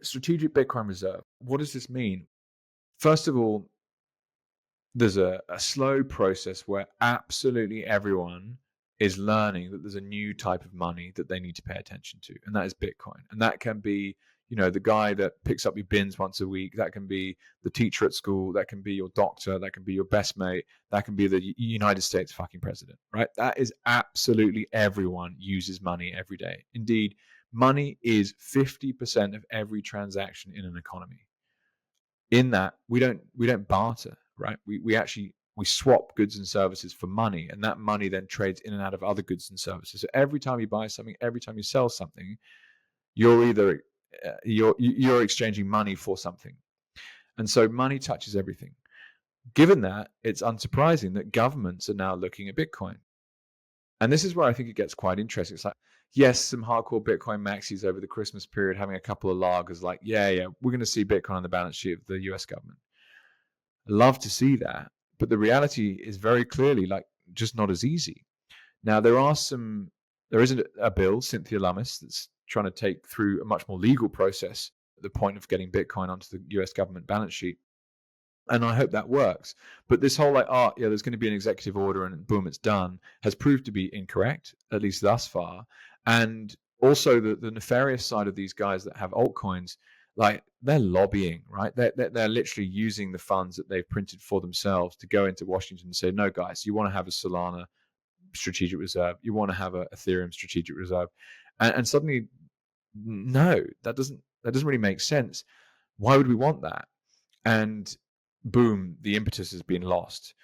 strategic Bitcoin reserve. What does this mean? First of all, there's a slow process where absolutely everyone is learning that there's a new type of money that they need to pay attention to, and that is Bitcoin. And that can be, the guy that picks up your bins once a week. That can be the teacher at school. That can be your doctor. That can be your best mate. That can be the United States fucking president, right? That is absolutely everyone uses money every day. Indeed, money is 50% of every transaction in an economy. In that, we don't barter, right? We swap goods and services for money, and that money then trades in and out of other goods and services. So every time you buy something, every time you sell something, you're either you're exchanging money for something. And so money touches everything. Given that, it's unsurprising that governments are now looking at Bitcoin. And this is where I think it gets quite interesting. It's like, yes, some hardcore Bitcoin maxis over the Christmas period having a couple of lagers, like, yeah, we're going to see Bitcoin on the balance sheet of the US government. Love to see that. But the reality is very clearly like just not as easy. Now, there isn't a bill, Cynthia Lummis, that's trying to take through a much more legal process at the point of getting Bitcoin onto the US government balance sheet. And I hope that works. But this whole there's going to be an executive order and boom, it's done, has proved to be incorrect, at least thus far. And also the nefarious side of these guys that have altcoins, like they're lobbying, right? They're literally using the funds that they've printed for themselves to go into Washington and say, no, guys, you want to have a Solana strategic reserve, you want to have a Ethereum strategic reserve. And suddenly, no, that doesn't really make sense. Why would we want that? And boom, the impetus has been lost.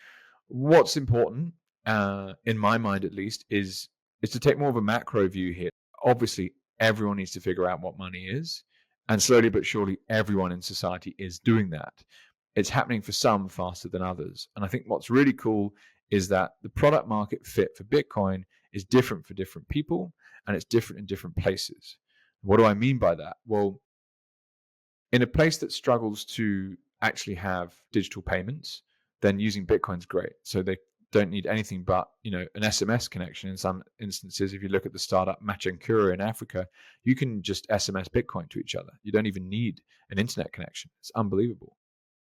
What's important, in my mind at least, is to take more of a macro view here. Obviously, everyone needs to figure out what money is, and slowly but surely, everyone in society is doing that. It's happening for some faster than others. And I think what's really cool is that the product market fit for Bitcoin is different for different people, and it's different in different places. What do I mean by that? Well, in a place that struggles to actually have digital payments, then using Bitcoin's great. So they don't need anything but an SMS connection. In some instances, if you look at the startup Machankura in Africa, you can just SMS Bitcoin to each other. You don't even need an internet connection. It's unbelievable.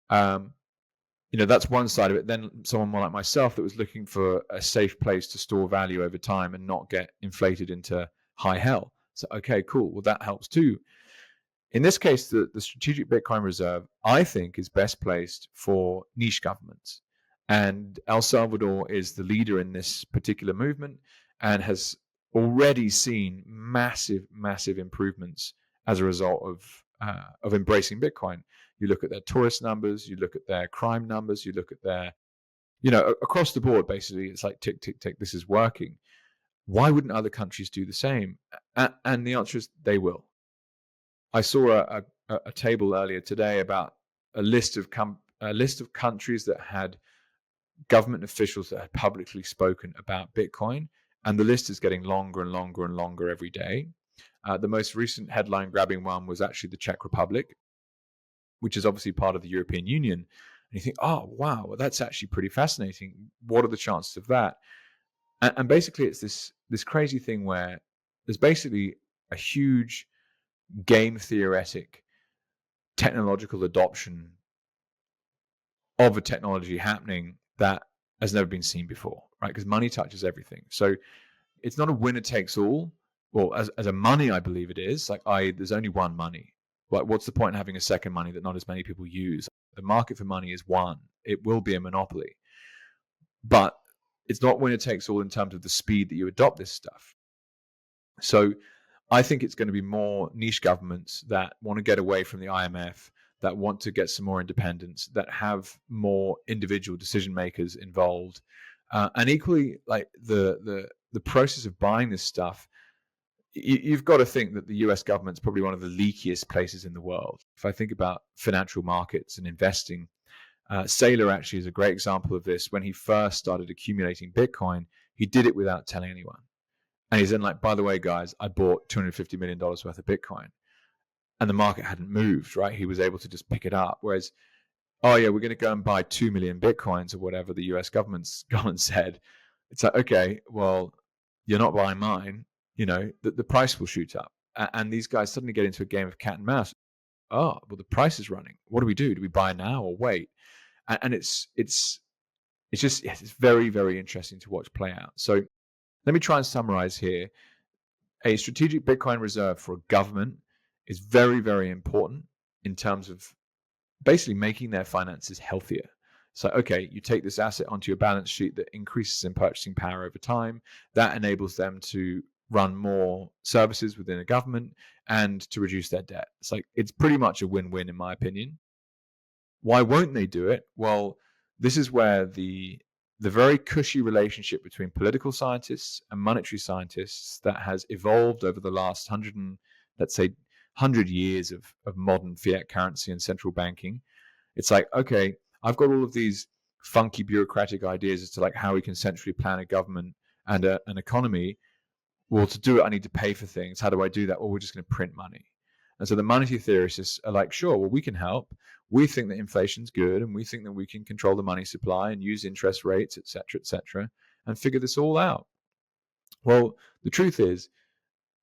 That's one side of it. Then someone more like myself that was looking for a safe place to store value over time and not get inflated into high hell. So, okay, cool. Well, that helps too. In this case, the strategic Bitcoin reserve, I think, is best placed for niche governments. And El Salvador is the leader in this particular movement and has already seen massive, massive improvements as a result of embracing Bitcoin. You look at their tourist numbers, you look at their crime numbers, you look at their, across the board, basically, it's like tick, tick, tick, this is working. Why wouldn't other countries do the same? And the answer is they will. I saw a table earlier today about a list of countries that had government officials that had publicly spoken about Bitcoin, and the list is getting longer and longer and longer every day. The most recent headline-grabbing one was actually the Czech Republic, which is obviously part of the European Union. And you think, oh, wow, well, that's actually pretty fascinating. What are the chances of that? And basically, it's this crazy thing where there's basically a huge game theoretic technological adoption of a technology happening that has never been seen before, right? Because money touches everything. So it's not a winner takes all. Well, as a money, I believe it is. There's only one money. Like, what's the point in having a second money that not as many people use? The market for money is one. It will be a monopoly. But it's not winner takes all in terms of the speed that you adopt this stuff. So I think it's going to be more niche governments that want to get away from the IMF, that want to get some more independence, that have more individual decision makers involved, and equally, like the process of buying this stuff. You've got to think that the US government's probably one of the leakiest places in the world. If I think about financial markets and investing, Saylor actually is a great example of this. When he first started accumulating Bitcoin, he did it without telling anyone. And he's then like, by the way, guys, I bought $250 million worth of Bitcoin. And the market hadn't moved, right? He was able to just pick it up. Whereas, oh yeah, we're going to go and buy 2 million Bitcoins or whatever the US government's gone and said. It's like, okay, well, you're not buying mine. The price will shoot up. And these guys suddenly get into a game of cat and mouse. oh, well, the price is running. What do we do? Do we buy now or wait? And it's very, very interesting to watch play out. So let me try and summarize here. A strategic Bitcoin reserve for a government is very, very important in terms of basically making their finances healthier. So, okay, you take this asset onto your balance sheet that increases in purchasing power over time. That enables them to run more services within a government and to reduce their debt. It's pretty much a win-win in my opinion. Why won't they do it? Well, this is where the very cushy relationship between political scientists and monetary scientists that has evolved over the last let's say 100 years of modern fiat currency and central banking. It's like, okay, I've got all of these funky bureaucratic ideas as to like how we can centrally plan a government and an economy. Well, to do it, I need to pay for things. How do I do that? Well, we're just going to print money. And so the monetary theorists are like, sure, well, we can help. We think that inflation's good, and we think that we can control the money supply and use interest rates, et cetera, and figure this all out. Well, the truth is,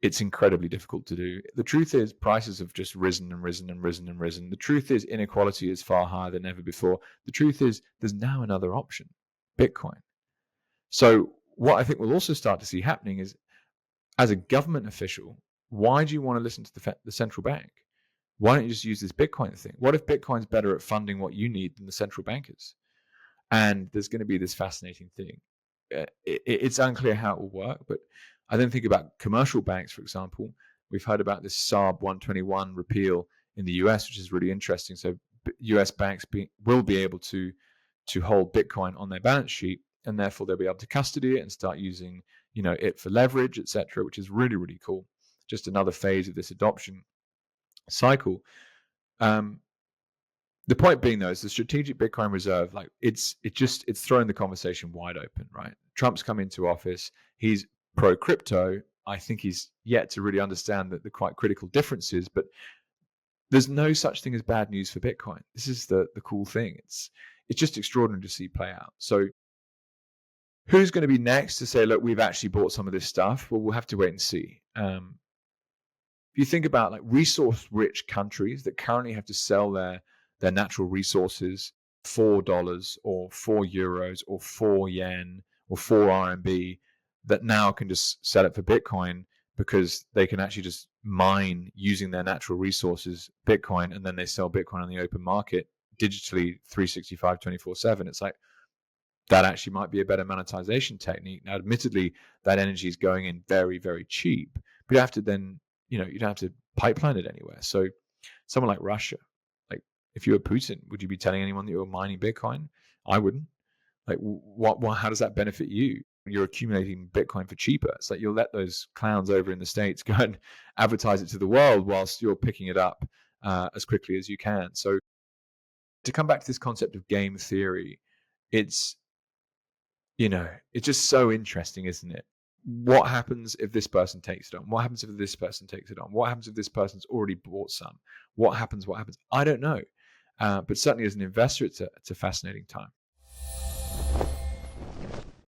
it's incredibly difficult to do. The truth is, prices have just risen and risen and risen and risen. The truth is, inequality is far higher than ever before. The truth is, there's now another option, Bitcoin. So what I think we'll also start to see happening is, as a government official, why do you want to listen to the central bank? Why don't you just use this Bitcoin thing? What if Bitcoin's better at funding what you need than the central bankers? And there's going to be this fascinating thing. It's unclear how it will work, but I then think about commercial banks, for example. We've heard about this SARB 121 repeal in the US, which is really interesting. So US banks will be able to hold Bitcoin on their balance sheet, and therefore they'll be able to custody it and start using it for leverage, etc., which is really, really cool. Just another phase of this adoption cycle. The point being, though, is the strategic Bitcoin reserve, like it's throwing the conversation wide open, right? Trump's come into office. He's pro crypto. I think he's yet to really understand the quite critical differences, but there's no such thing as bad news for Bitcoin. This is the cool thing. It's just extraordinary to see play out. So who's going to be next to say, look, we've actually bought some of this stuff? Well, we'll have to wait and see. If you think about like resource-rich countries that currently have to sell their natural resources $4 or €4 or 4 yen or 4 RMB, that now can just sell it for Bitcoin because they can actually just mine using their natural resources Bitcoin, and then they sell Bitcoin on the open market digitally 365 24/7. It's like, that actually might be a better monetization technique. Now, admittedly, that energy is going in very, very cheap, but you have to then, you don't have to pipeline it anywhere. So someone like Russia, like if you were Putin, would you be telling anyone that you were mining Bitcoin? I wouldn't. Like, how does that benefit you? You're accumulating Bitcoin for cheaper. It's like you'll let those clowns over in the States go and advertise it to the world whilst you're picking it up as quickly as you can. So to come back to this concept of game theory, it's just so interesting, isn't it? What happens if this person takes it on? What happens if this person takes it on? What happens if this person's already bought some? What happens? I don't know. But certainly as an investor, it's a fascinating time.